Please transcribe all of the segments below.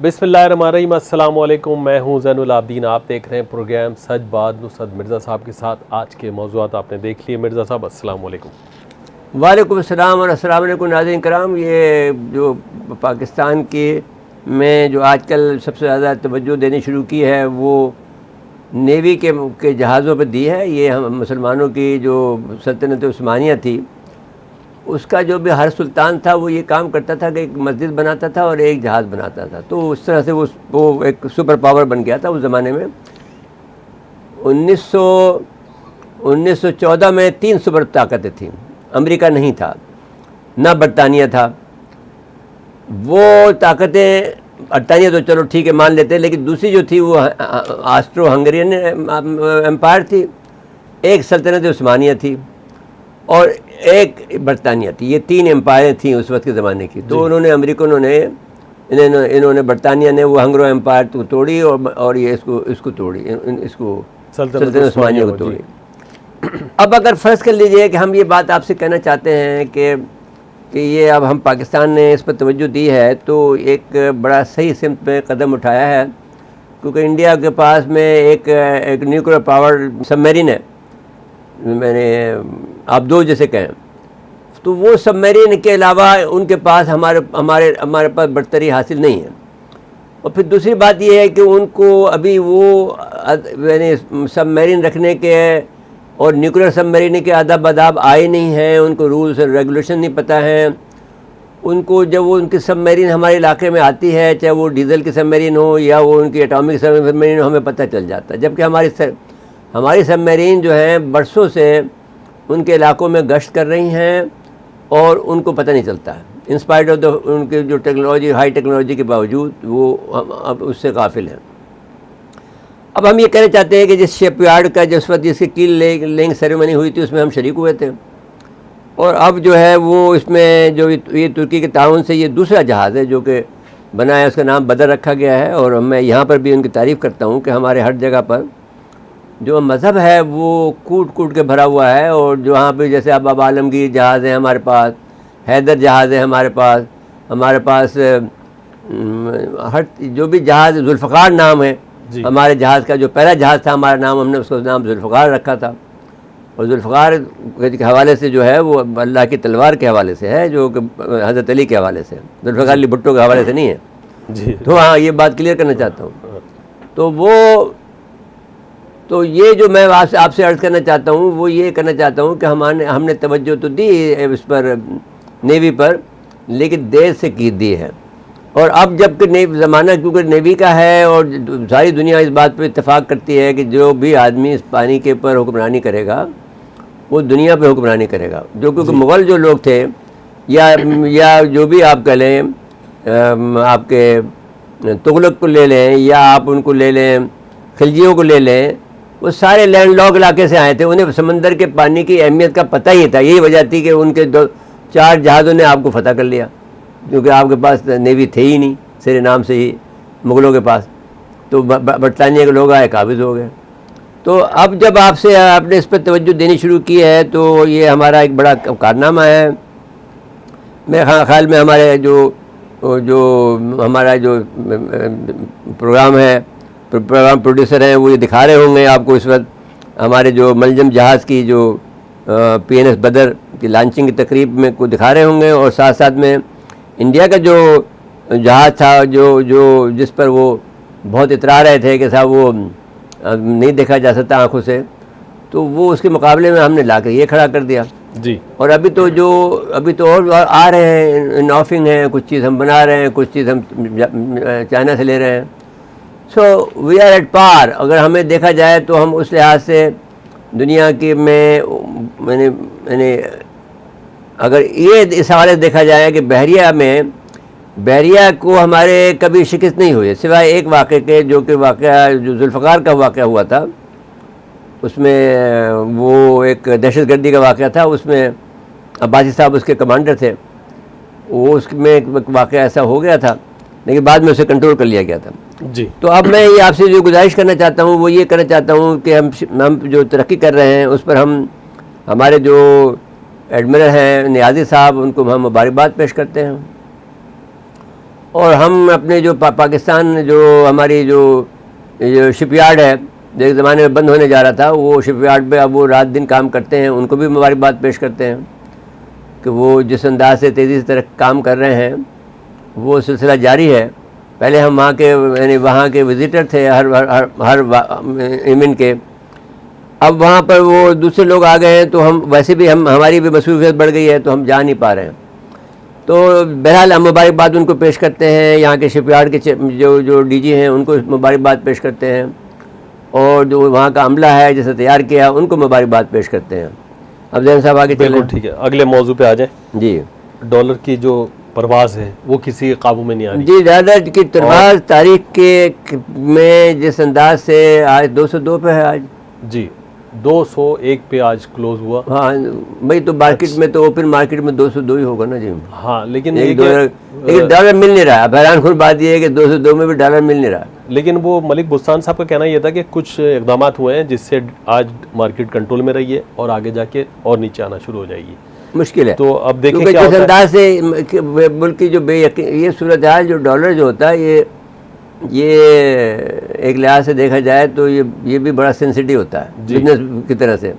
बिस्मिल्लाहिर्रहमानिर्रहीम, अस्सलाम वालेकुम। मैं हूं ज़ैनुल आबदीन। आप देख रहे हैं प्रोग्राम सच बात नुसरत मिर्ज़ा साहब के साथ। आज के मौज़ूआत आपने देख लिए। मिर्ज़ा साहब अस्सलाम वालेकुम। वालेकुम अस्सलाम और अस्सलाम वालेकुम नाज़रीन कराम। ये जो पाकिस्तान के में जो आजकल सबसे ज़्यादा तवज्जो देनी शुरू की है वो नेवी के जहाज़ों पर दी है। ये हम मुसलमानों की जो सल्तनत उस्मानिया थी उसका जो भी हर सुल्तान था वो ये काम करता था कि एक मस्जिद बनाता था और एक जहाज़ बनाता था। तो उस तरह से वो एक सुपर पावर बन गया था उस ज़माने में। 1914 में 3 सुपर ताकतें थीं। अमेरिका नहीं था, ना बरतानिया था। वो ताकतें, बरतानिया तो चलो ठीक है मान लेते हैं, लेकिन दूसरी जो थी वो ऑस्ट्रो हंगेरियन एम्पायर थी, एक सल्तनत उस्मानिया थी और एक बरतानिया थी। ये 3 एम्पायर थी उस वक्त के ज़माने की। तो उन्होंने अमेरिकनों ने इन्होंने बरतानिया ने वो हंगरो एम्पायर को तोड़ी और ये इसको तोड़ी, इसको सल्तनत उस्मानिया को तोड़ी। अब अगर फ़र्ज़ कर लीजिए कि हम ये बात आपसे कहना चाहते हैं कि ये अब हम पाकिस्तान ने इस पर तवज्जो दी है तो एक बड़ा सही सिमत में कदम उठाया है, क्योंकि इंडिया के पास में एक न्यूक्लियर पावर सबमरीन है, मैंने आप दो जैसे कहें। तो वो सबमरीन के अलावा उनके पास हमारे पास बरतरी हासिल नहीं है। और फिर दूसरी बात ये है कि उनको अभी वो यानी सबमरीन रखने के और न्यूक्लियर सबमरीन के आदाब आए नहीं हैं, उनको रूल्स और रेगुलेशन नहीं पता है उनको। जब वो उनकी सबमरीन हमारे इलाके में आती है, चाहे वो डीजल की सबमरीन हो या वो उनकी एटॉमिक सबमरीन हो, हमें पता चल जाता है। जबकि हमारी सबमरीन जो हैं बरसों से उनके इलाकों में गश्त कर रही हैं और उनको पता नहीं चलता है। इंस्पाइट ऑफ द उनके जो टेक्नोलॉजी, हाई टेक्नोलॉजी के बावजूद वो अब उससे गाफिल हैं। अब हम ये कहना चाहते हैं कि जिस शिपयार्ड का जिस वक्त जिसकी कील लेंग सेरेमनी हुई थी उसमें हम शरीक हुए थे, और अब जो है वो इसमें जो ये तुर्की के ताउन से ये दूसरा जहाज़ है जो कि बना है, उसका नाम बदर रखा गया है। और मैं यहाँ पर भी उनकी तारीफ़ करता हूँ कि हमारे हर जगह पर जो मज़हब है वो कूट कूट के भरा हुआ है। और जो वहाँ पर जैसे अब आलमगीर जहाज़ है हमारे पास, हैदर जहाज़ है हमारे पास हर जो भी जहाज़, जुल्फ़कार नाम है हमारे जहाज़ का। जो पहला जहाज़ था हमारा नाम, हमने उसका नाम जुल्फ़कार रखा था। और जुल्फ़कार के हवाले से जो है वो अल्लाह की तलवार के हवाले से है, जो कि हज़रत अली के हवाले से, जुल्फ़कार अली भुट्टो के हवाले से नहीं है जी। तो हाँ, ये बात क्लियर करना चाहता हूँ। तो ये जो मैं आपसे अर्ज़ करना चाहता हूँ वो ये करना चाहता हूँ कि हमने तवज्जो तो दी इस पर, नेवी पर, लेकिन देर से की दी है। और अब जबकि ज़माना क्योंकि नेवी का है और सारी दुनिया इस बात पर इत्तेफाक करती है कि जो भी आदमी इस पानी के ऊपर हुक्मरानी करेगा वो दुनिया पे हुक्मरानी करेगा। जो क्योंकि मुग़ल जो लोग थे या जो भी आप कह लें, आपके तुगलक को ले लें या आप उनको ले लें, खिलजियों को ले लें, वो सारे लैंडलॉक इलाके से आए थे। उन्हें समंदर के पानी की अहमियत का पता ही था। यही वजह थी कि उनके 2-4 जहाज़ों ने आपको फतह कर लिया, क्योंकि आपके पास नेवी थे ही नहीं सिरे नाम से ही मुग़लों के पास। तो बरतानिया के लोग आए, काबिज़ हो गए। तो अब जब आपने इस पर तवज्जो देनी शुरू की है तो ये हमारा एक बड़ा कारनामा है। मेरे ख्याल में हमारा जो प्रोग्राम है, प्रोग्राम प्रोड्यूसर हैं वो ये दिखा रहे होंगे आपको इस वक्त हमारे जो मलजम जहाज़ की जो PNS बदर की लॉन्चिंग की तकरीब में को दिखा रहे होंगे। और साथ साथ में इंडिया का जो जहाज़ था जो जिस पर वो बहुत इतरा रहे थे कि साहब वो नहीं देखा जा सकता आँखों से, तो वो उसके मुकाबले में हमने ला कर ये खड़ा कर दिया जी। और अभी तो और आ रहे हैं, इन ऑफिंग हैं, कुछ चीज़ हम बना रहे हैं, कुछ चीज़ हम चाइना से ले रहे हैं। So we are at par. अगर हमें देखा जाए तो हम उस लिहाज से दुनिया की मैंने अगर ये इस हवाले से देखा जाए कि बहरिया को हमारे कभी शिकस्त नहीं हुई, सिवाय एक वाक़े के, जो जुल्फ़कार का वाक़या हुआ था। उसमें वो एक दहशतगर्दी का वाक़या था, उसमें अब्बासी साहब उसके कमांडर थे। वो उसमें एक वाक़या ऐसा हो गया था, लेकिन बाद में उसे कंट्रोल कर लिया गया था जी। तो अब मैं ये आपसे जो गुजारिश करना चाहता हूँ वो ये करना चाहता हूँ कि हम जो तरक्की कर रहे हैं उस पर हमारे जो एडमिरल हैं नियाज़ी साहब, उनको हम मुबारकबाद पेश करते हैं। और हम अपने जो पाकिस्तान जो हमारी जो शिपयार्ड है, जो एक ज़माने में बंद होने जा रहा था, वो शिपयार्ड पे अब वो रात दिन काम करते हैं, उनको भी मुबारकबाद पेश करते हैं कि वो जिस अंदाज से तेज़ी से तरह काम कर रहे हैं वो सिलसिला जारी है। पहले हम वहाँ के यानी वहाँ के विज़िटर थे हर इमिन के, अब वहाँ पर वो दूसरे लोग आ गए हैं, तो हम वैसे भी हमारी भी मसरूफियत बढ़ गई है, तो हम जा नहीं पा रहे हैं। तो बहरहाल हम मुबारकबाद उनको पेश करते हैं, यहाँ के शिपयार्ड के जो डीजी हैं उनको मुबारकबाद पेश करते हैं, और जो वहाँ का अमला है जिसे तैयार किया उनको मुबारकबाद पेश करते हैं। अब जैन साहब आगे बिल्कुल ठीक है, अगले मौजू पे आ जाए जी। डॉलर की जो परवाज़ है वो किसी के काबू में नहीं आ रही जी। डॉलर की परवाज़ तारीख के में जिस अंदाज से आज 202 पे है आज जी, 201 पे आज क्लोज हुआ। हाँ भाई, तो मार्केट में तो ओपन मार्केट में 202 ही होगा ना जी। हाँ, लेकिन लेकिन डॉलर मिल नहीं रहा। अब हैरान खुद बात यह है कि 202 में भी डॉलर मिल नहीं रहा। लेकिन वो मलिक बुस्तान साहब का कहना यह था कि कुछ इकदाम हुए हैं जिससे आज मार्केट कंट्रोल में रही है और आगे जाके और नीचे आना शुरू हो जाएगी। मुश्किल है। तो अब देखें क्योंकि क्या जिस होता अंदाज से मुल्क की जो ये सूरत हाल, जो डॉलर जो होता है ये एक लिहाज से देखा जाए तो ये भी बड़ा सेंसिटिव होता है बिजनेस की तरह से।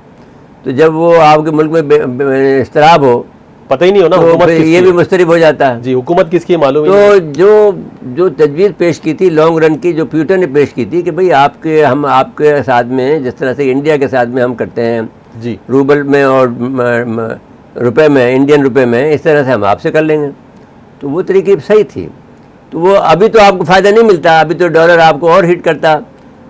तो जब वो आपके मुल्क में इस्तिराब हो, पता ही नहीं हो ना, तो ये भी मुस्तरिब हो जाता है। जी, हुकूमत किसकी मालूम तो है। जो तजवीज़ पेश की थी लॉन्ग रन की, जो प्यूटन ने पेश की थी कि भाई हम आपके साथ में जिस तरह से इंडिया के साथ में हम करते हैं जी, रूबल में और रुपए में, इंडियन रुपए में, इस तरह से हम आपसे कर लेंगे, तो वो तरीके सही थी। तो वो अभी तो आपको फ़ायदा नहीं मिलता, अभी तो डॉलर आपको और हिट करता,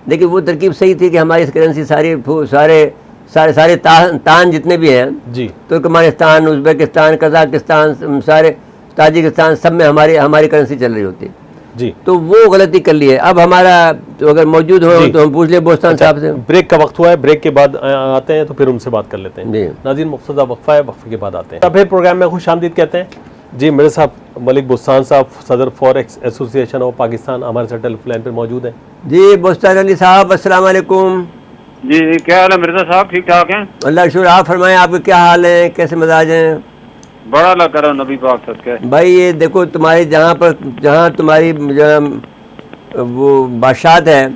लेकिन वो तरकीब सही थी कि हमारी करेंसी सारे तान जितने भी हैं जी, तुर्कमानिस्तान, उज़्बेकिस्तान, कज़ाकिस्तान, सारे ताजिकिस्तान, सब में हमारी करेंसी चल रही होती। जी, तो वो गलती कर ली है। अब हमारा तो अगर मौजूद हो तो हम पूछ ले बोस्तान साहब से। ब्रेक का वक्त हुआ है, ब्रेक के बाद आते हैं तो फिर उनसे बात कर लेते हैं। जी नाज़रीन, मुख्तसर वक्फा है, वक्फे के बाद आते हैं। फिर प्रोग्राम में खुश आमदीद कहते हैं। जी, मेरे साहब मलिक बुस्तान साहब, सदर फॉरेक्स एसोसिएशन ऑफ पाकिस्तान, हमारे साथ टेलीफोन लाइन पर मौजूद हैं। जी बुस्तान अली साहब, अस्सलाम वालेकुम। जी, क्या हाल है मिर्जा साहब? ठीक ठाक हैं? अल्लाह शुक्र। आप फरमाएं, आपके क्या हाल है, कैसे मिजाज हैं? बड़ा अल्लाह करो नबी पाक सदके। भाई ये देखो, तुम्हारी जहाँ तुम्हारी वो बादशाहत है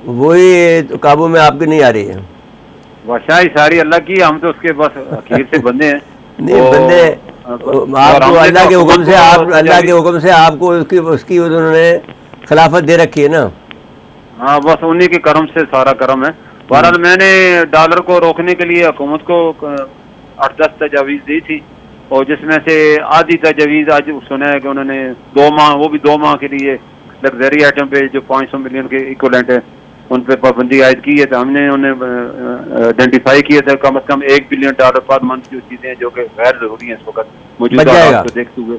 वही तो काबू में आपकी नहीं आ रही है। बादशाही सारी अल्लाह की, हम तो उसके बस अखीर से बंदे हैं। नहीं बंदे, आपको अल्लाह के हुक्म से आपको उसकी उन्होंने खिलाफत दे रखी है ना। हाँ, बस उन्हीं के करम से सारा करम है। बहरहाल मैंने डॉलर को रोकने के लिए हुकूमत को 8-10 तजावीज़ दी थी, और जिसमें से आधी तजावीज़ आज सुना है कि उन्होंने 2 माह, वो भी 2 माह के लिए लग्जरी आइटम पे जो 500 मिलियन के इक्वलेंट है उन पे पाबंदी आयद की है। तो हमने उन्हें आइडेंटिफाई किया था कम से कम $1 बिलियन पर मंथ जो चीज़ें जो कि गैर ज़रूरी हैं इस वक्त मौजूदा हालात को देखते हुए,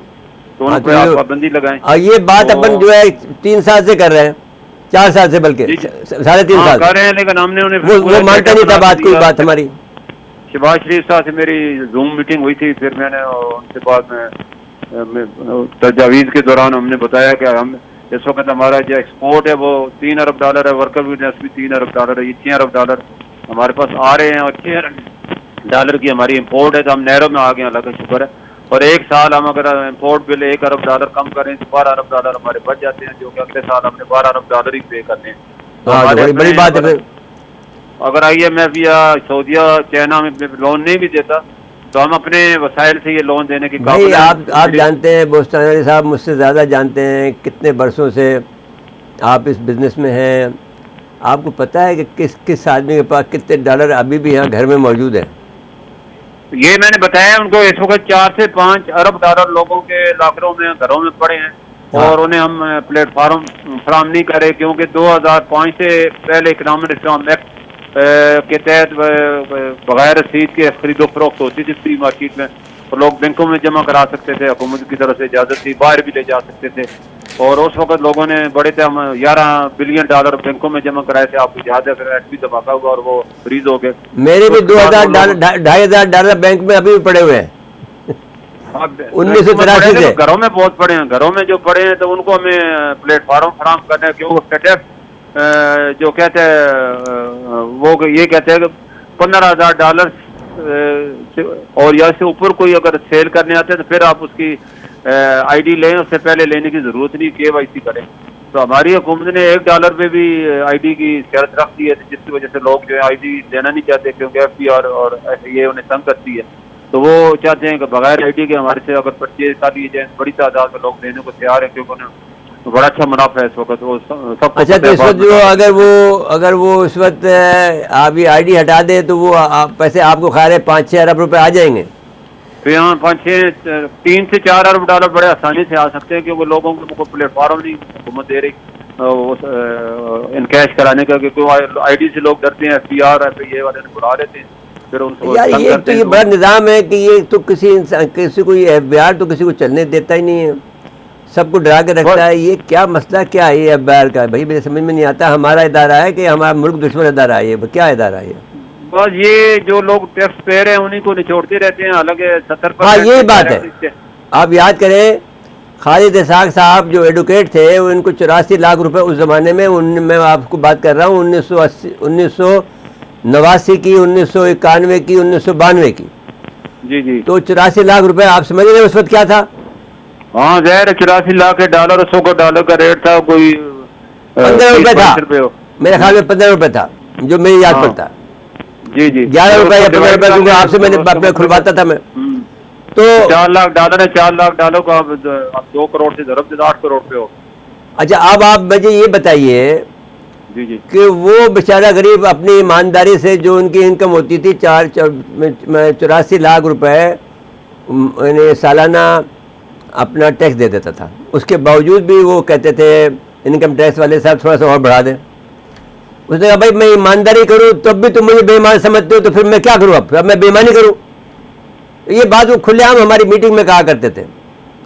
तो उन पर आप पाबंदी लगाएं। और ये बात अपन जो है 3 साल से कर रहे हैं, 4 साल से, बल्कि 3.5 साल कर रहे हैं, लेकिन हमने उन्हें वो मानता नहीं था बात, कोई बात हमारी। शहबाज शरीफ साहब से मेरी जूम मीटिंग हुई थी, फिर मैंने उनसे बाद में तजावीज़ के दौरान हमने बताया कि हम इस वक्त हमारा जो एक्सपोर्ट है वो $3 अरब है, वर्कर वीनेस भी $3 अरब है, ये $6 अरब हमारे पास आ रहे हैं, और $6 अरब की हमारी इम्पोर्ट है। तो हम नहरों में आ गए, अल्लाह का शुक्र है। और एक साल हम अगर इम्पोर्ट बिल $1 अरब कम करें तो $12 अरब हमारे बच जाते हैं, जो कि अगले साल हमने $12 अरब ही पे करने हैं। तो बड़ी बात है। अगर IMF या सऊदीया चाइना में लोन नहीं भी देता तो हम अपने वसाइल से ये लोन देने की भाई आप जानते हैं, बोस्तान अली साहब मुझसे ज़्यादा जानते हैं, कितने बरसों से आप इस बिज़नेस में हैं। आपको पता है कि किस आदमी के पास कितने डॉलर अभी भी यहाँ घर में मौजूद है? ये मैंने बताया उनको, इस वक्त $4 से $5 अरब लोगों के लॉकरों में, घरों में पड़े हैं, और उन्हें हम प्लेटफार्म फराहम नहीं करे, क्योंकि 2005 से पहले इकनॉमिक रिफॉर्म एक्ट के तहत बगैर रसीद के खरीदो फरोख्त होती थी फ्री मार्केट में, और लोग बैंकों में जमा करा सकते थे, हुकूमत की तरफ से इजाज़त थी, बाहर भी ले जा सकते थे। और उस वक्त लोगों ने बड़े थे, हम $11 बिलियन बैंकों में जमा कराए थे, आपको याद है, फिर एटमी धमाका हुआ और वो फ्रीज हो गए। मेरे भी $2,000 बैंक में अभी भी पड़े हुए हैं 1983 से। घरों में बहुत पड़े हैं, घरों में जो पड़े हैं तो उनको हमें प्लेटफार्म फराहम करना है, क्योंकि जो कहते हैं वो ये कहते हैं कि $15,000 और या से ऊपर कोई अगर सेल करने आते हैं तो फिर आप उसकी आईडी लें, उससे पहले लेने की जरूरत नहीं, KYC करें। तो हमारी हुकूमत ने $1 पे भी आईडी की शर्त रख दी है, जिसकी वजह से लोग जो है आईडी देना नहीं चाहते, क्योंकि FBR और ये उन्हें तंग करती है। तो वो चाहते हैं कि बगैर आईडी के हमारे से अगर परचेज कर लिए जाए, बड़ी तादाद में लोग देने को तैयार है, क्योंकि उन्हें बड़ा अच्छा मुनाफा है इस वक्त। वो सब अच्छा, तो इस वक्त जो अगर वो इस वक्त आप ये आईडी हटा दे तो वो पैसे आपको खा रहे 5-6 अरब रुपए आ जाएंगे। तो यहाँ 3 से 4 अरब डॉलर बड़े आसानी से आ सकते हैं, क्योंकि लोगों को प्लेटफॉर्म नहीं हुकूमत दे रही इनकैश कराने का, क्योंकि आईडी से लोग डरते हैं, FBR FIA वाले ने बुला लेते हैं, फिर उनको यार ये तो ये बड़ा निज़ाम है कि ये तो किसी को ये FBR तो किसी को चलने देता ही नहीं है, सबको डरा के रखता है। ये क्या मसला क्या है ये FBR का? भाई मेरे समझ में नहीं आता। हमारा इदारा है कि हमारा मुल्क दुश्मन इदारा है? ये क्या इदारा है ये? बस ये जो लोग टैक्स पे रहे हैं उन्हीं को निचोड़ते रहते हैं। हालांकि 70%। हाँ, यही बात है। आप याद करें, खालिद इसाक साहब जो एडवोकेट थे, वो इनको 84 लाख रुपए उस ज़माने में, मैं आपको बात कर रहा हूँ 1989 की, 1991 की, 1992 की। जी। तो 84 लाख रुपए आप समझ रहे हैं उस वक्त क्या था? हाँ, ज़ाहिर 84 लाख $100, 100 डॉलर का रेट था, कोई 15 रुपए था मेरे ख्याल में, 15 रुपए था जो मेरी याद पड़ता। जी 11 रुपए या 15 रुपए, क्योंकि आपसे मैंने अपने खुलवाता था मैं। तो $4 लाख है, $4 लाख को आप 2 करोड़ से ज़रूर 8 करोड़ पे हो। अच्छा, अब आप मुझे ये बताइए जी कि वो बेचारा गरीब अपनी ईमानदारी से जो उनकी इनकम होती थी 84 लाख रुपए सालाना अपना टैक्स दे देता था, उसके बावजूद भी वो कहते थे इनकम टैक्स वाले साहब थोड़ा सा और बढ़ा दें। उसने कहा भाई मैं ईमानदारी करूं तब भी तुम मुझे बेईमान समझते हो, तो फिर मैं क्या करूं? अब मैं बेईमानी करूं? ये बात वो खुलेआम हमारी मीटिंग में कहा करते थे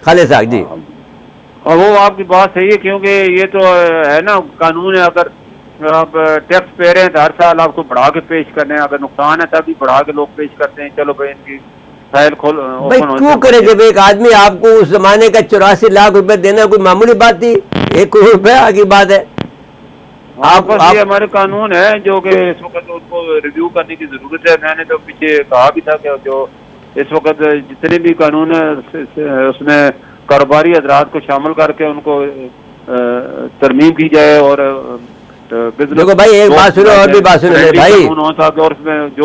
खालिद साहब जी। और वो आपकी बात सही है, क्योंकि ये तो है ना, कानून है। अगर आप टैक्स पे रहे हैं तो हर साल आपको बढ़ा के पेश करने हैं, अगर नुकसान है तभी बढ़ा के लोग पेश करते हैं। चलो भाई इनकी फाइल खोल भाई क्यों करे? जब एक आदमी आपको उस जमाने का 84 लाख रुपए देना कोई मामूली बात थी? 1 करोड़ रुपए आगे बात है। ये हमारे कानून है जो कि इस वक्त उनको रिव्यू करने की जरूरत है। मैंने तो पीछे कहा भी था कि जो इस वक्त जितने भी कानून है उसमें कारोबारी हजरात को शामिल करके उनको तरमीम की जाए। और देखो भाई, एक बात सुनो और भी बात सुनो भाई।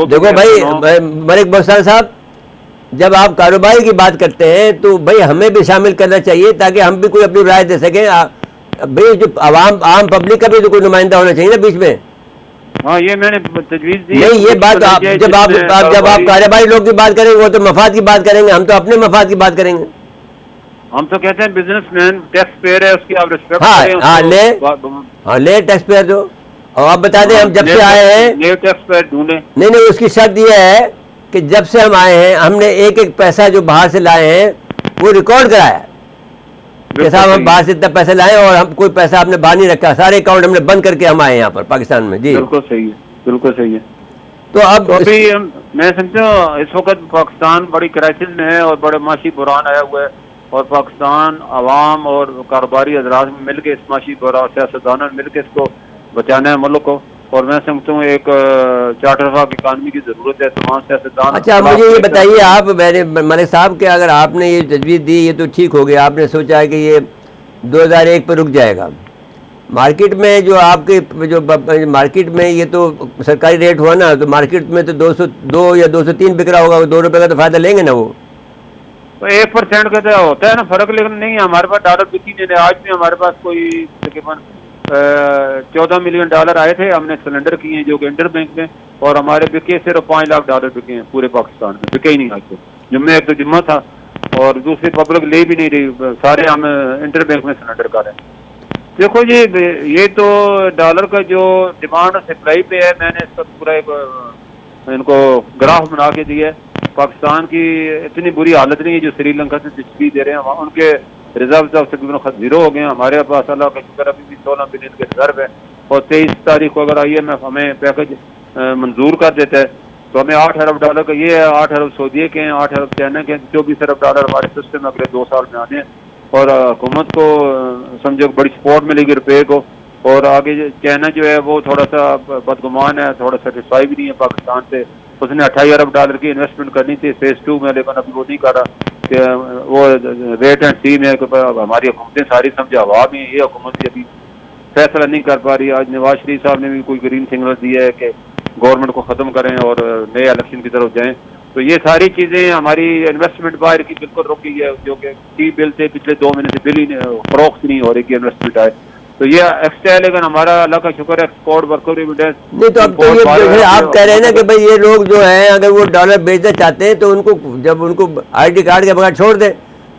देखो भाई मलिक बुस्तान साहब, जब आप कारोबारी की बात करते हैं तो भाई हमें भी शामिल करना चाहिए, ताकि हम भी कोई अपनी राय दे सकें। भाई जो आम पब्लिक का भी तो कोई नुमाइंदा होना चाहिए ना बीच में। हाँ, ये मैंने तजवीज़ दी। नहीं, ये बात जब आप कारोबारी लोग की बात करेंगे वो तो मफाद की बात करेंगे, हम तो अपने मफाद की बात करेंगे। हम तो कहते हैं बिजनेसमैन टैक्स पेयर है, उसकी आप रिस्पेक्ट करें। हाँ, ले टैक्स पेयर दो। और आप बता दें हम जब से आए हैं टैक्स पेयर ढूंढे। नहीं, उसकी शर्त ये है कि जब से हम आए हैं हमने एक पैसा जो बाहर से लाए हैं वो रिकॉर्ड कराया कि साहब हम बाहर से इतना पैसा लाए और हम कोई पैसा आपने बाहर नहीं रखा, सारे अकाउंट हमने बंद करके हम आए यहाँ पर पाकिस्तान में। जी बिल्कुल सही है। तो अब अभी मैं समझता हूँ इस वक्त पाकिस्तान बड़ी क्राइसिस में है और बड़े माशी बुरान आया हुआ है, और पाकिस्तान अवाम और कारोबारी हजरात में मिलकर इस माशी बुरान सियासतदानों ने मिलकर इसको बचाना है मुल्क को। और मैं समझता हूँ एक चार्टर ऑफ इकानमी की जरूरत है, तमाम सियासतदान। अच्छा, मुझे ये बताइए आप, मैंने मलिक साहब के अगर आपने ये तजवीज़ दी ये तो ठीक हो गया, आपने सोचा है कि ये 2001 पर रुक जाएगा। मार्केट में जो आपके जो मार्केट में ये तो सरकारी रेट हुआ ना, तो मार्केट में तो 202 या 203 बिक रहा होगा, 2 रुपये का तो फायदा लेंगे ना वो। तो 1% का तो होता है ना फर्क, लेकिन नहीं हमारे पास डॉलर बिकी नहीं। आज भी हमारे पास कोई तकरीबन 14 मिलियन डॉलर आए थे, हमने सिलेंडर किए हैं जो कि इंटर बैंक में, और हमारे बिके सिर्फ $5 लाख बिके हैं पूरे पाकिस्तान में। बिके ही नहीं आज तो। जुम्मे एक तो जुम्मा था और दूसरी पब्लिक ले भी नहीं रही, सारे हम इंटर बैंक में सिलेंडर कर रहे हैं। देखो जी, ये तो डॉलर का जो डिमांड और सप्लाई पे है, मैंने इसका पूरा एक इनको ग्राफ बना के दिया है। पाकिस्तान की इतनी बुरी हालत नहीं है जो श्रीलंका से तस्वीर दे रहे हैं, उनके रिजर्व तकरीबन 0 हो गए हैं। हमारे पास अल्लाह का शुक्र अभी भी 16 बिलियन के रिजर्व है, और 23 तारीख को अगर IMF हमें पैकेज मंजूर कर देता है तो हमें $8 अरब का ये है, 8 अरब सऊदी के हैं, 8 अरब चाइना के हैं, $24 अरब हमारे सिस्टम में अगले 2 साल में आने हैं। और हुकूमत को समझो बड़ी सपोर्ट मिलेगी रुपये को। और आगे चाइना जो है वो थोड़ा सा बदगुमान है, थोड़ा सेटिस्फाई भी नहीं है पाकिस्तान से। उसने $28 अरब की इन्वेस्टमेंट करनी थी फेज 2 में, लेकिन अभी वो नहीं कर रहा। कि वो वेट एंड सी में हमारी हुकूमतें सारी समझा हुआ में ये हुकूमत अभी फैसला नहीं कर पा रही। आज नवाज शरीफ साहब ने भी कोई ग्रीन सिग्नल दिया है कि गवर्नमेंट को ख़त्म करें और नए इलेक्शन की तरफ जाएं। तो ये सारी चीज़ें हमारी इन्वेस्टमेंट बाहर की बिल्कुल रुकी है, जो कि टी बिल से पिछले 2 महीने से बिल ही फरोख्त नहीं हो रही कि इन्वेस्टमेंट आए। तो ये एक्स्ट्रा है, लेकिन हमारा अल्लाह का शुक्र है एक्सपोर्ट वर्कर एविडेंस नहीं। तो अब तो ये जैसे आप कह रहे हैं ना कि भाई ये लोग जो हैं अगर वो डॉलर बेचना चाहते हैं तो उनको जब उनको आईडी कार्ड के बगैर छोड़ दें,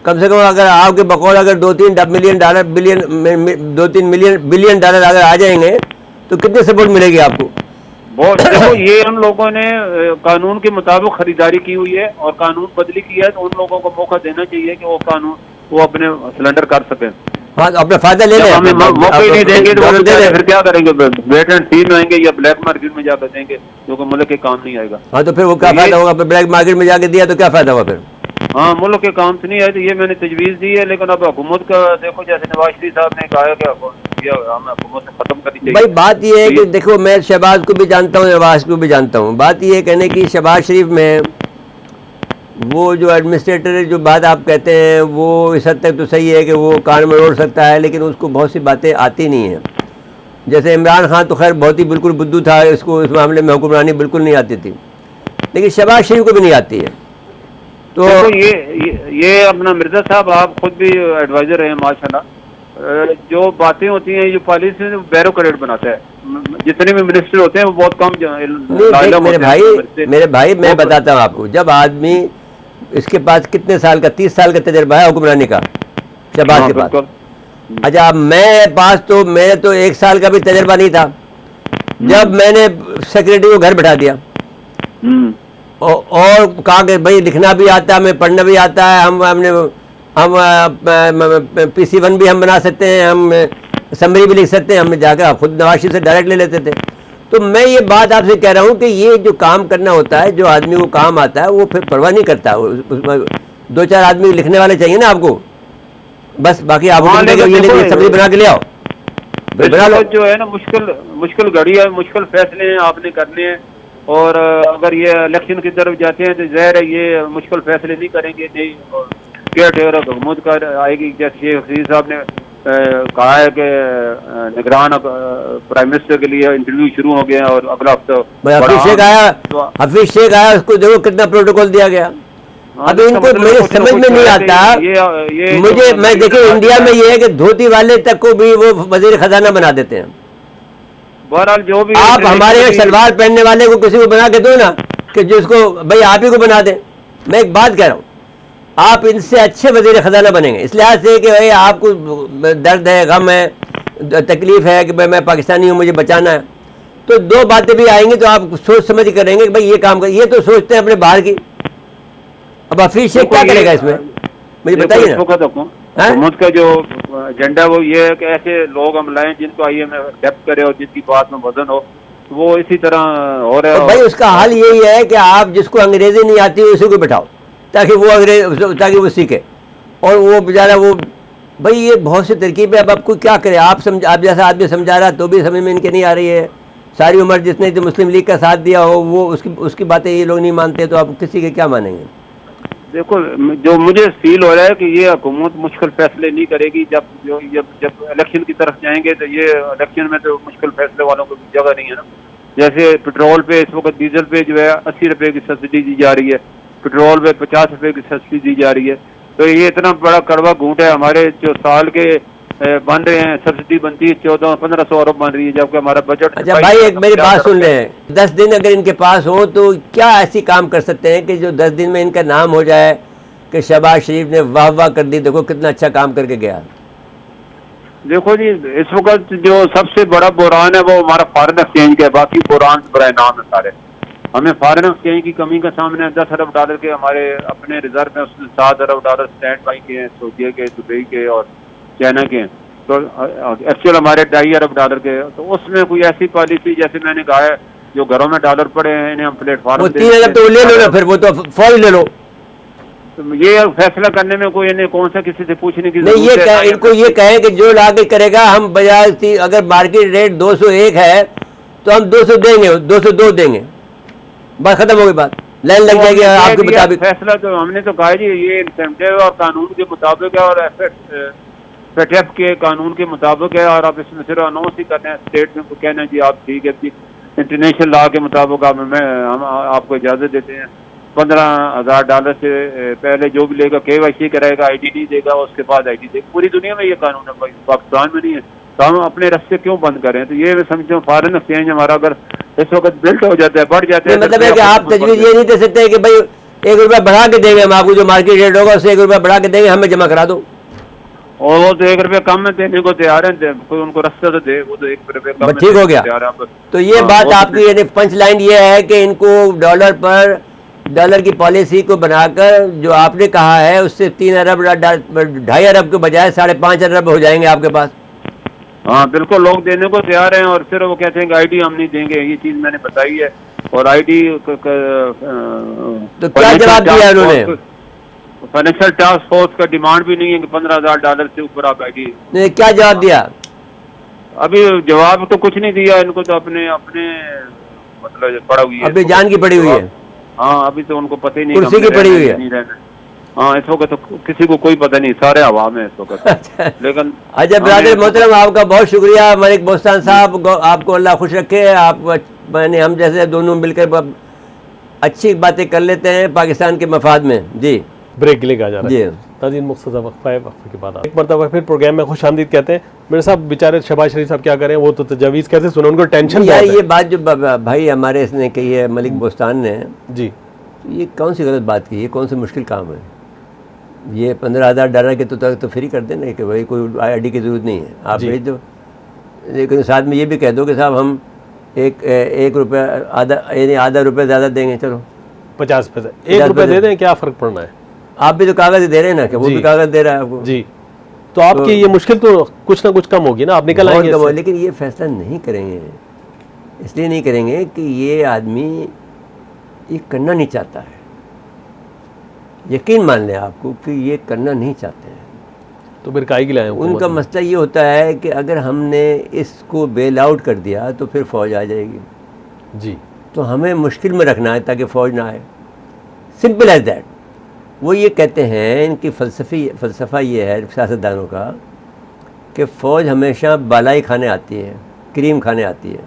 कम से कम अगर आपके बकौल अगर 2-3 मिलियन डॉलर बिलियन डॉलर अगर आ जाएंगे तो कितने सपोर्ट मिलेगी आपको? बहुत। देखो ये हम लोगों ने कानून के मुताबिक खरीदारी की हुई है और कानून बदली की है, तो उन लोगों को मौका देना चाहिए कि वो अपने सिलेंडर कर सकें। हाँ, अपना फायदा ले लें। हमें मौका ही नहीं देंगे तो फिर क्या करेंगे? वेट एंड सी में आएंगे या ब्लैक मार्केट में जाकर देंगे, जो कि मुल्क के काम नहीं आएगा। हाँ, तो फिर वो क्या फायदा होगा? ब्लैक मार्केट में जाके दिया तो क्या फायदा हुआ फिर? हाँ, मुल्क के काम से नहीं आए। तो ये मैंने तजवीज़ दी है, लेकिन अब हुकूमत का देखो, जैसे नवाज शरीफ साहब ने कहा है कि हमें हुकूमत को खत्म करनी चाहिए। भाई बात ये है कि देखो, मैं शहबाज को भी जानता हूँ, नवाज को भी जानता हूँ। बात ये कहने की शहबाज शरीफ में वो जो एडमिनिस्ट्रेटर जो बात आप कहते हैं वो इस हद तक तो सही है कि वो कान में ओढ़ सकता है, लेकिन उसको बहुत सी बातें आती नहीं हैं। जैसे इमरान खान तो खैर बहुत ही बिल्कुल बुद्धू था, इसको इस मामले में हुक्मरानी बिल्कुल नहीं आती थी, लेकिन शहबाज शरीफ को भी नहीं आती है। तो ये अपना मिर्जा साहब, आप खुद भी एडवाइजर हैं माशाल्लाह। जो बातें होती हैं, जो पॉलिसी बैरोक्रेट बनाता है, जितने भी मिनिस्टर होते हैं वो बहुत कम। मेरे भाई मैं बताता हूँ आपको, जब आदमी इसके पास कितने साल का 30 साल का तजर्बा है हुक्मरानी का, शहबाज के पास। अच्छा, मैं पास तो मेरे तो 1 साल का भी तजर्बा नहीं था जब मैंने सेक्रेटरी को घर बैठा दिया और कहा कि भाई लिखना भी आता है, हमें पढ़ना भी आता है, हम PC1 भी हम बना सकते हैं, हम समरी भी लिख सकते हैं। हम जाकर खुद नवाज शरीफ से डायरेक्ट ले लेते थे। तो मैं ये बात आपसे कह रहा हूँ कि ये जो काम करना होता है, जो आदमी को काम आता है वो फिर परवाह नहीं करता। उसमें 2-4 आदमी लिखने वाले चाहिए ना आपको, बस। बाकी आप समरी बना के ले आओ, बना लो। जो है ना, मुश्किल घड़ी है, मुश्किल फैसले हैं आपने करने हैं। और अगर ये इलेक्शन की तरफ जाते हैं तो ज़ाहिर है ये मुश्किल फैसले नहीं करेंगे। नहीं केयर टेकर हुकूमत का आएगी, जैसे शेख हसीन साहब ने कहा है कि निगरान प्राइम मिनिस्टर के लिए इंटरव्यू शुरू हो गया और अगला हफ्ता हफीज शेख आया, उसको देखो कितना प्रोटोकॉल दिया गया। अब इनको मेरे समझ में नहीं आता। मुझे मैं देखिए, इंडिया में ये है कि धोती वाले तक को भी वो वजीर खजाना बना देते हैं। बहरहाल जो भी आप हमारे यहाँ सलवार पहनने वाले को किसी को बना के दो ना, कि जिसको भाई आप ही को बना दें। मैं एक बात कह रहा हूँ, आप इनसे अच्छे वजीर खजाना बनेंगे, इस लिहाज से कि भाई आपको दर्द है, गम है, तकलीफ है कि भाई मैं पाकिस्तानी हूँ, मुझे बचाना है। तो 2 बातें भी आएंगी तो आप सोच समझ करेंगे कि भाई ये काम कर। ये तो सोचते हैं अपने बाहर की। अब हफीज शेख क्या करेगा इसमें, मुझे बताइए ना। हुकूमत का जो एजेंडा वो ये है कि ऐसे लोग हम लाएं जिनको IMF एक्सेप्ट करे और जिनकी बात में वजन हो। वो इसी तरह हो रहा है। भाई उसका हाल यही है कि आप जिसको अंग्रेजी नहीं आती उसी को बिठाओ, ताकि वो सीखे। और वो बेचारा वो भाई ये बहुत सी तरकीब है। अब आपको क्या करे, आप जैसा आदमी समझा रहा तो भी समझ में इनके नहीं आ रही है। सारी उम्र जिसने जो मुस्लिम लीग का साथ दिया हो वो उसकी बातें ये लोग नहीं मानते, तो आप किसी के क्या मानेंगे? देखो, जो मुझे फील हो रहा है कि ये हुकूमत मुश्किल फैसले नहीं करेगी। जब इलेक्शन की तरफ जाएंगे तो ये इलेक्शन में तो मुश्किल फैसले वालों को जगह नहीं है ना। जैसे पेट्रोल पे इस वक्त, डीजल पे जो है 80 रुपए की सब्सिडी दी जा रही है, पेट्रोल पे 50 रुपए की सब्सिडी दी जा रही है। तो ये इतना बड़ा कड़वा घूंट है। हमारे जो साल के बन रहे हैं, सब्सिडी बनती है 1400-1500 अरब बन रही है, जबकि हमारा बजट। अच्छा भाई, एक मेरी बात सुन रहे हैं, 10 दिन अगर इनके पास हो तो क्या ऐसी काम कर सकते हैं कि जो 10 दिन में इनका नाम हो जाए कि शहबाज शरीफ ने वाह वाह कर दी, देखो कितना अच्छा काम करके गया। देखो जी, इस वक्त जो सबसे बड़ा बुरान है वो हमारा फॉरेन एक्सचेंज का है। बाकी बुरान बड़ा नाम है सारे। हमें फॉरेन एक्सचेंज की कमी का सामने है। 10 अरब डॉलर के हमारे अपने रिजर्व में, उसमें 7 अरब डॉलर स्टैंड बाई के हैं, सऊदीया के, दुबई के और चाइना के। तो एक्चुअल हमारे 2.5 अरब डॉलर के। तो उसमें कोई ऐसी पॉलिसी, जैसे मैंने कहा है, जो घरों में डॉलर पड़े हैं इन्हें हम प्लेटफॉर्म 3 अरब तो ले लो ना, फिर वो तो फौरी ले लो। तो ये फैसला करने में कोई इन्हें कौन सा किसी से पूछने की नहीं, इनको ये कहें कि जो लाके करेगा, हम बजाय अगर मार्केट रेट 201 है तो हम 200 देंगे, 202 देंगे, बस खत्म हो गई बात। लाइन लग जाएगी आपके मुताबिक। फैसला तो हमने तो कहा जी ये इंसेंटिव और कानून के मुताबिक है और एफएटीएफ के कानून के मुताबिक है, और आप इसमें सिर्फ अनाउंस ही करते हैं स्टेट में कहना जी आप ठीक है जी, इंटरनेशनल लॉ के मुताबिक हम आपको इजाज़त देते हैं। $15,000 से पहले जो भी लेगा KYC कराएगा, ID नहीं देगा, उसके बाद ID देगा। पूरी दुनिया में ये कानून है, पाकिस्तान में नहीं है। तो हम अपने रास्ते क्यों बंद करें? तो ये मैं समझता हूँ फॉरेन एक्सचेंज हमारा अगर इस वक्त बिल्ट हो जाता है, बढ़ जाता है, मतलब है कि आप तजवीज़ ये नहीं दे सकते कि भाई ₹1 बढ़ा के देंगे हम आपको, जो मार्केट रेट होगा उससे ₹1 बढ़ा के देंगे, हमें जमा करा दो। और वो तो ₹1 कम में देने को तैयार है, कोई उनको रास्ता तो दे, वो तो ₹1 कम में ठीक हो गया। तैयार है। तो ये बात आपकी यानी पंच लाइन ये है कि इनको डॉलर की पॉलिसी को बनाकर जो आपने कहा है उससे 3 अरब 2.5 अरब के बजाय 5.5 अरब हो जाएंगे आपके पास। हाँ बिल्कुल, लोग देने को तैयार हैं और फिर वो कहते हैं कि ID हम नहीं देंगे, ये चीज मैंने बताई है। और ID तो क्या जवाब दिया उन्होंने? फाइनेंशियल टास्क फोर्स का डिमांड भी नहीं है कि $15,000 से ऊपर आप ID। नहीं, क्या जवाब दिया? अभी जवाब तो कुछ नहीं दिया इनको, तो अपने मतलब पड़ा हुई है, अभी जान की पड़ी हुई है। हाँ अभी तो उनको पता ही नहीं, कुर्सी की पड़ी हुई है। हाँ इस वक्त तो किसी को कोई पता नहीं, सारे आवाम है इस वक्त। लेकिन अच्छा ब्रादर मोहतरम, आपका बहुत शुक्रिया मलिक बोस्तान साहब, आपको अल्लाह खुश रखे। आप मैंने हम जैसे दोनों मिलकर अच्छी बातें कर लेते हैं पाकिस्तान के मफाद में। जी ब्रेक के लिए कहा जा रहा है जी। नाज़रीन मुख्तसर वक्फा है, वक्फे के बाद एक मरतबा फिर प्रोग्राम में खुशामदीद कहते हैं। मेरे साहब बेचारे शहबाज शरीफ साहब क्या करें, वो तो तजावीज़ कैसे सुने, उनको टेंशन यार बहुत ये है। बात जो भाई हमारे इसने कही है मलिक बोस्तान ने, जी ये कौन सी गलत बात की, ये कौन सा मुश्किल काम है? ये $15,000 के तो फ्री कर देना कि भाई कोई ID की ज़रूरत नहीं है, आप भेज दो। लेकिन साथ में ये भी कह दो कि साहब हम ₹1 आधा रुपये ज़्यादा देंगे, चलो 50 पैसे ₹1 दे दें, क्या फ़र्क पड़ना है? आप भी तो कागज़ दे रहे हैं ना, कि वो भी कागज़ दे रहा है आपको। जी तो आपकी ये मुश्किल तो कुछ ना कुछ कम होगी ना, आप निकल आएंगे इससे। लेकिन ये फैसला नहीं करेंगे, इसलिए नहीं करेंगे कि ये आदमी ये करना नहीं चाहता है। यकीन मान लें आपको कि ये करना नहीं चाहते हैं। तो फिर काहे के लिए आए हुकूमत उनका में? मसला ये होता है कि अगर हमने इसको बेल आउट कर दिया तो फिर फ़ौज आ जाएगी। जी तो हमें मुश्किल में रखना है ताकि फ़ौज ना आए, सिंपल एज दैट। वो ये कहते हैं, इनकी फ़लसफ़ा ये है सियासतदानों का कि फ़ौज हमेशा बालाई खाने आती है, क्रीम खाने आती है।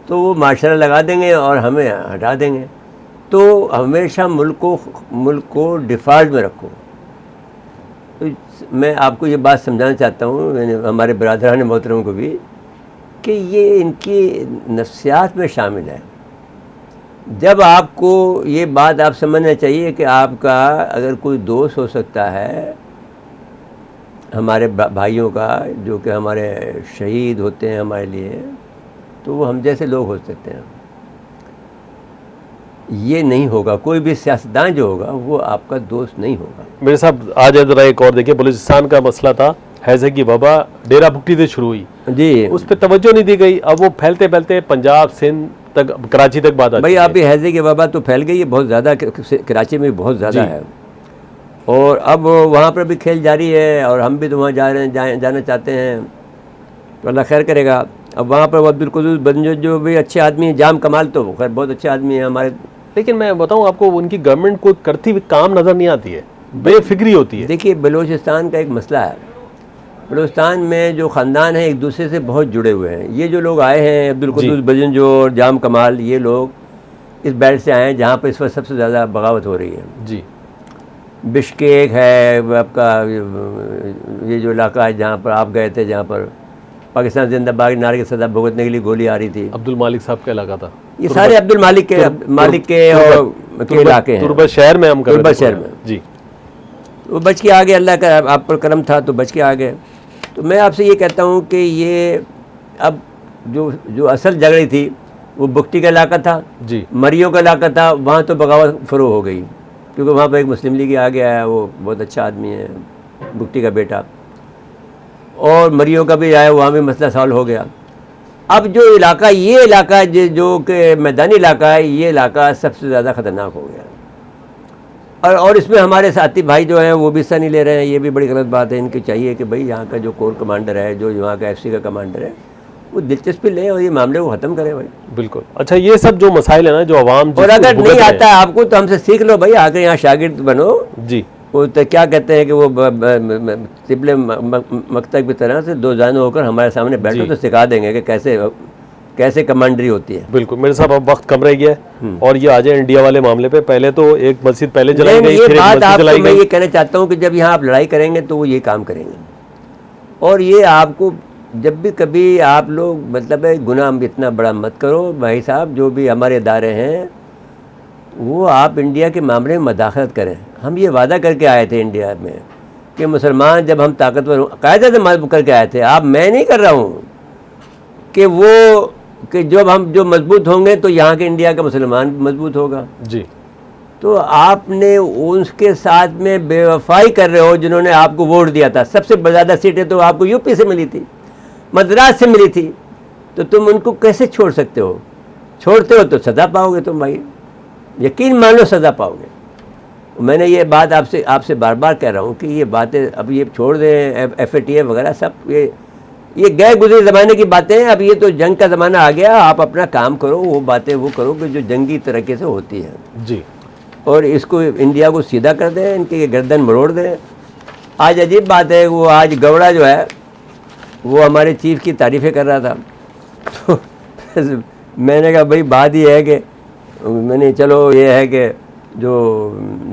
तो वो माशरा लगा देंगे और हमें हटा देंगे। तो हमेशा मुल्क को डिफ़ॉल्ट में रखो। तो मैं आपको ये बात समझाना चाहता हूँ, मैंने हमारे बरादरान मोहतरम को भी, कि ये इनकी नफ्सियात में शामिल है। जब आपको ये बात आप समझना चाहिए कि आपका अगर कोई दोस्त हो सकता है हमारे भाइयों का, जो कि हमारे शहीद होते हैं हमारे लिए, तो वो हम जैसे लोग हो सकते हैं। ये नहीं होगा, कोई भी सियासतदान जो होगा वो आपका दोस्त नहीं होगा। मेरे साहब आज जरा एक और देखिए, बलूचिस्तान का मसला था, हैज़े की वबा डेरा बुगटी से शुरू हुई जी, उस पर तवज्जो नहीं दी गई। अब वो फैलते फैलते पंजाब, सिंध तक, कराची तक बात भाई आप ये हैज़े की वबा तो फैल गई है बहुत ज़्यादा, कराची में बहुत ज़्यादा है। और अब वहाँ पर भी खेल जारी है और हम भी तो वहाँ जाना चाहते हैं, तो अल्लाह खैर करेगा। अब वहाँ पर अब्दुल कुद्दूस बंजो जो भी अच्छे आदमी हैं, जाम कमाल तो खैर बहुत अच्छे आदमी हैं हमारे। लेकिन मैं बताऊं आपको, उनकी गवर्नमेंट को करती हुई काम नज़र नहीं आती है, बेफिक्री होती है। देखिए बलूचिस्तान का एक मसला है, बलूचिस्तान में जो ख़ानदान है एक दूसरे से बहुत जुड़े हुए हैं। ये जो लोग आए हैं अब्दुल कुद्दूस बंजो और जाम कमाल, ये लोग इस बेल्ट से आए हैं जहाँ पर इस वक्त सबसे ज़्यादा बगावत हो रही है। जी बिश्केक है आपका, ये जो इलाका है जहाँ पर आप गए थे, जहाँ पर पाकिस्तान जिंदाबाद नारे की सदा भुगतने के लिए गोली आ रही थी, अब्दुल मालिक साहब का इलाका था। ये सारे अब्दुल मालिक के और के इलाके हैं। तुर्बत शहर में हम कर रहे थे। तुर्बत शहर में जी, वो बच के आ गए, अल्लाह का आप पर करम था तो बच के आ गए। तो मैं आपसे ये कहता हूँ कि ये अब जो असल झगड़ी थी वो बुगटी का इलाका था, जी मरियों का इलाका था, वहाँ तो बगावत फरो हो गई क्योंकि वहाँ पर एक मुस्लिम लीग आ गया है, वो बहुत अच्छा आदमी है, बुगटी का बेटा, और मरियों का भी आया, वहाँ भी मसला सॉल्व हो गया। अब जो इलाका, ये इलाका जो कि मैदानी इलाका है, ये इलाका सबसे ज़्यादा ख़तरनाक हो गया। और इसमें हमारे साथी भाई जो हैं वो भी हिस्सा नहीं ले रहे हैं, ये भी बड़ी गलत बात है। इनकी चाहिए कि भाई यहाँ का जो कोर कमांडर है, जो यहाँ का FC का कमांडर है, वो दिलचस्पी लें और ये मामले को ख़त्म करें भाई। बिल्कुल। अच्छा, ये सब जो मसाइल है ना, जो आवाम और अगर भुगत नहीं रहे आता है आपको तो हमसे सीख लो भाई, आकर यहाँ शागिर्द बनो। जी, वो तो क्या कहते हैं कि वो तिबले मकतब की तरह से दो जानू होकर हमारे सामने बैठो तो सिखा देंगे कि कैसे कमांडरी होती है। बिल्कुल। मेरे साहब अब वक्त कम रह गया है और ये आ जाए इंडिया वाले मामले पे। पहले तो एक मस्जिद पहले जलाई लेकिन गई, ये फिर एक बात मस्जिद आपको जलाई मैं गई। ये कहना चाहता हूँ कि जब यहाँ आप लड़ाई करेंगे तो वो ये काम करेंगे, और ये आपको जब भी कभी आप लोग मतलब है गुनाह इतना बड़ा मत करो भाई साहब। जो भी हमारे इदारे हैं वो आप इंडिया के मामले में मदाखलत करें। हम ये वादा करके आए थे इंडिया में कि मुसलमान जब हम ताकतवर कायदे से करके आए थे, आप मैं नहीं कर रहा हूँ कि जब हम जो मजबूत होंगे तो यहाँ के इंडिया का मुसलमान मजबूत होगा। जी, तो आपने उसके साथ में बेवफाई कर रहे हो जिन्होंने आपको वोट दिया था। सबसे ज़्यादा सीटें तो आपको यूपी से मिली थी, मद्रास से मिली थी, तो तुम उनको कैसे छोड़ सकते हो? छोड़ते हो तो सज़ा पाओगे तुम भाई, यकीन मान लो सज़ा पाओगे। मैंने ये बात आपसे बार बार कह रहा हूँ कि ये बातें अब ये छोड़ दें, FATF वगैरह सब ये गए गुजरे ज़माने की बातें हैं। अब ये तो जंग का ज़माना आ गया। आप अपना काम करो, वो बातें वो करो कि जो जंगी तरीके से होती है, जी, और इसको इंडिया को सीधा कर दें, इनकी गर्दन मरोड़ दें। आज अजीब बात है, वो आज गौड़ा जो है वो हमारे चीफ की तारीफ़ें कर रहा था, तो मैंने कहा भाई बात ये है कि मैंने चलो ये है कि जो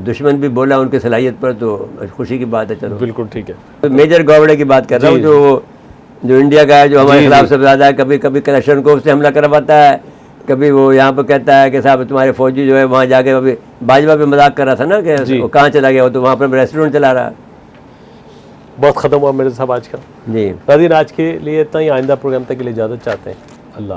दुश्मन भी बोला उनकी सलाहियत पर तो खुशी की बात है। चलो बिल्कुल ठीक है। तो मेजर गौड़े की बात कर रहा हूँ, जो इंडिया का है, जो हमारे खिलाफ सबसे ज़्यादा है। कभी कभी कलेक्शन से हमला करवाता है, कभी वो यहाँ पर कहता है कि साहब तुम्हारे फौजी जो है वहाँ जाके, अभी बाजवा पे मजाक कर रहा था ना कि वो कहाँ चला गया, वो तो वहाँ पर रेस्टोरेंट चला रहा है। बहुत ख़त्म हुआ मेरे साहब आज का। जी नाज़रीन, आज के लिए इतना ही। आइंदा प्रोग्राम तक के लिए इजाज़त चाहते हैं। अल्लाह।